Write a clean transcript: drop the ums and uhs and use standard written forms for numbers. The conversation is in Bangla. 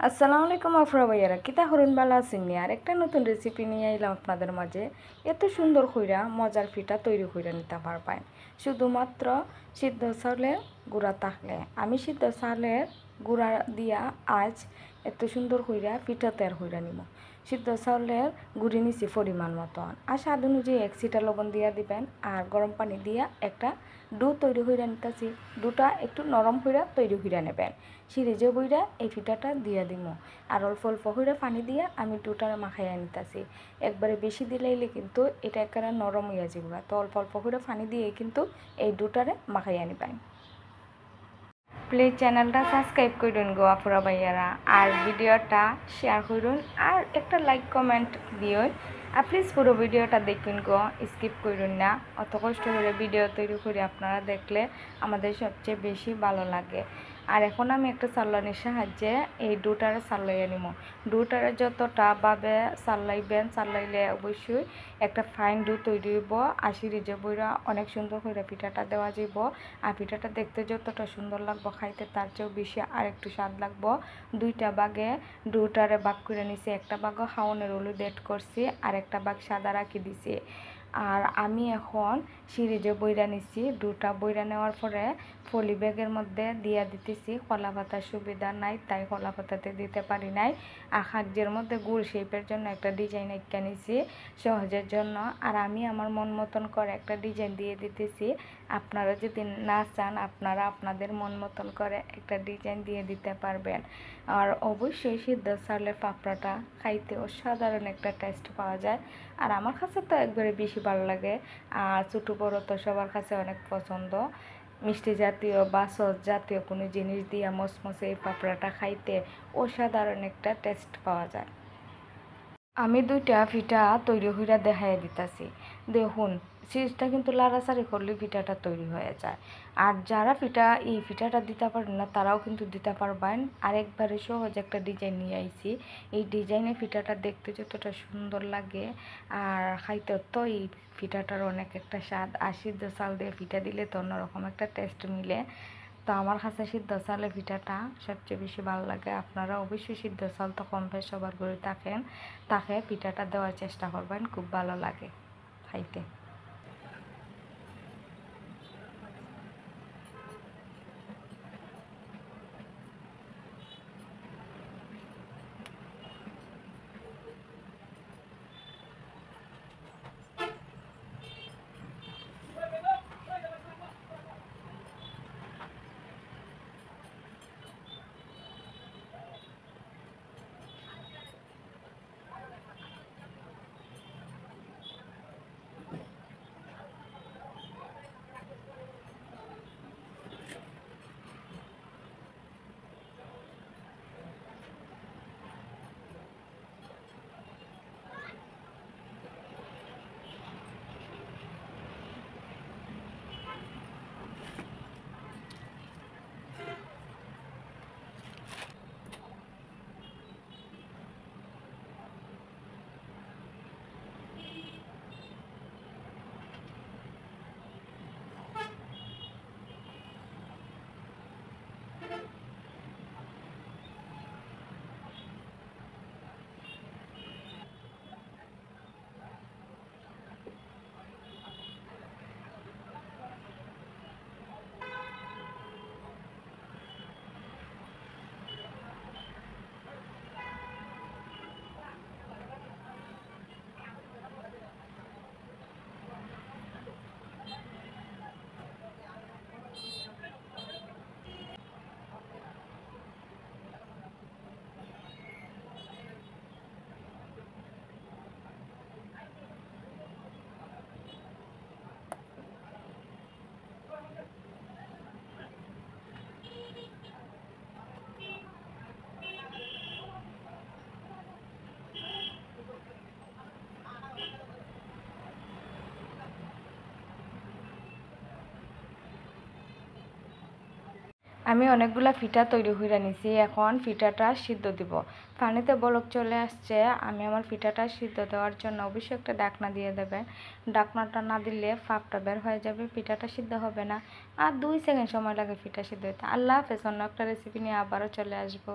আসসালামু আলাইকুম আফরা ভাইয়ারা, কিতা হরুন বালা আছেন আর একটা নতুন রেসিপি নিয়ে এলাম আপনাদের মাঝে। এত সুন্দর কইরা মজার পিঠা তৈরি করে নিতে পারবেন শুধুমাত্র সিদ্ধ চাউলের গুঁড়া থাকলে। আমি সিদ্ধ চাউলের গুঁড়া দিয়া আজ এত সুন্দর কইরা পিঠা তৈরি করে নিব। সিদ্ধ চাউলের গুঁড়ি নিছি পরিমাণ মতন, আর স্বাদ অনুযায়ী 1 চিটা লবণ দিয়া দিবেন, আর গরম পানি দিয়া একটা ডো তৈরি করে নিতেছি। ডোটা একটু নরম করে তৈরি করে নেবেন। সিরিজে বইরা এই পিঠাটা দিয়া দিব, আর অল্প অল্প করে পানি দিয়া আমি ডোটা মাখাইয়া নিতেছি। একবারে বেশি দিলাইলে কিন্তু এটা একেবারে নরম হইয়া যাবে, তো অল্প অল্প করে পানি দিয়ে কিন্তু এই ডোটারে মাখাইয়া নিবেন। প্লিজ চ্যানেলটা সাবস্ক্রাইব করুন গো আপুরা ভাইয়ারা, আর ভিডিওটা শেয়ার করুন, আর একটা লাইক কমেন্ট দিও। আর প্লিজ পুরো ভিডিওটা দেখুন গো, স্কিপ করুন না। অত কষ্ট করে ভিডিও তৈরি করে আপনারা দেখলে আমাদের সবচেয়ে বেশি ভালো লাগে। আর এখন আমি একটা চালনির সাহায্যে এই ডোটারে চালাইয়া নিব। ডোটারে যতটা ভাবে চালাইবেন, চালাইলে অবশ্যই একটা ফাইন ডো তৈরি হইব। আর সিরিজে বইরা অনেক সুন্দর করে পিঠাটা দেওয়া যাব। আর পিঠাটা দেখতে যতটা সুন্দর লাগবো, খাইতে তার চেয়েও বেশি আর একটু স্বাদ লাগবো। দুইটা ভাগে ডোটারে ভাগ করে নিছি, একটা ভাগও খাওয়ানোর হলুদ এড করছি, আর একটা ভাগ সাদা রাখি দিছি। আর আমি এখন সিরিজে বইরা নিছি। ডোটা বইরা নেওয়ার পরে পলি ব্যাগের মধ্যে দিয়া দিতেছি। কলা পাতার সুবিধা নাই, তাই কলা পাতাতে দিতে পারি নাই। আর খাদ্যের মধ্যে গুড় শেপের জন্য একটা ডিজাইন এঁকে নিছি সহজের জন্য। আর আমি আমার মন মতন করে একটা ডিজাইন দিয়ে দিতেছি। আপনারা যদি না চান, আপনারা আপনাদের মন মতন করে একটা ডিজাইন দিয়ে দিতে পারবেন। আর অবশ্যই সিদ্ধ চালের পাপড়াটা খাইতে অসাধারণ একটা টেস্ট পাওয়া যায়। আর আমার কাছে তো একবারে বেশি ভালো লাগে, আর ছোটো বড়ো তো সবার কাছে অনেক পছন্দ। মিষ্টি জাতীয় বা সস জাতীয় কোনো জিনিস দিয়ে মচমচে এই পাপড়াটা খাইতে অসাধারণ একটা টেস্ট পাওয়া যায়। আমি দুইটা পিঠা তৈরি হইয়া দেখাই দিতেছি। দেখুন, সিরিজটা কিন্তু লাড়াচাড়ি করলে পিঠাটা তৈরি হয়ে যায়। আর যারা এই পিঠাটা দিতে পারেন না, তারাও কিন্তু দিতে পারবেন। আরেকবারে সহজ একটা ডিজাইন নিয়ে আইছি। এই ডিজাইনের পিঠাটা দেখতে যতটা সুন্দর লাগে, আর খাইতে তো এই পিঠাটার অনেক একটা স্বাদ। আর সিদ্ধ চাল দিয়ে পিঠা দিলে তো অন্যরকম একটা টেস্ট মিলে। তো আমার কাছে সিদ্ধ চালের পিঠাটা সবচেয়ে বেশি ভালো লাগে। আপনারা অবশ্যই সিদ্ধ চাল তো কম বেশ সবার করে তাকে পিঠাটা দেওয়ার চেষ্টা করবেন, খুব ভালো লাগে খাইতে। আমি অনেকগুলা পিঠা তৈরি করে নিছি। এখন পিঠাটা সিদ্ধ দিব। পানিতে বলক চলে আসছে। আমি আমার পিঠাটা সিদ্ধ দেওয়ার জন্য অবশ্যই একটা ঢাকনা দিয়ে দেবেন। ঢাকনাটা না দিলে ফাপটা বের হয়ে যাবে, পিঠাটা সিদ্ধ হবে না। আর 2 সেকেন্ড সময় লাগে পিঠা সিদ্ধ হতে। আল্লাহ হাফেজ। অন্য একটা রেসিপি নিয়ে আবারও চলে আসবো।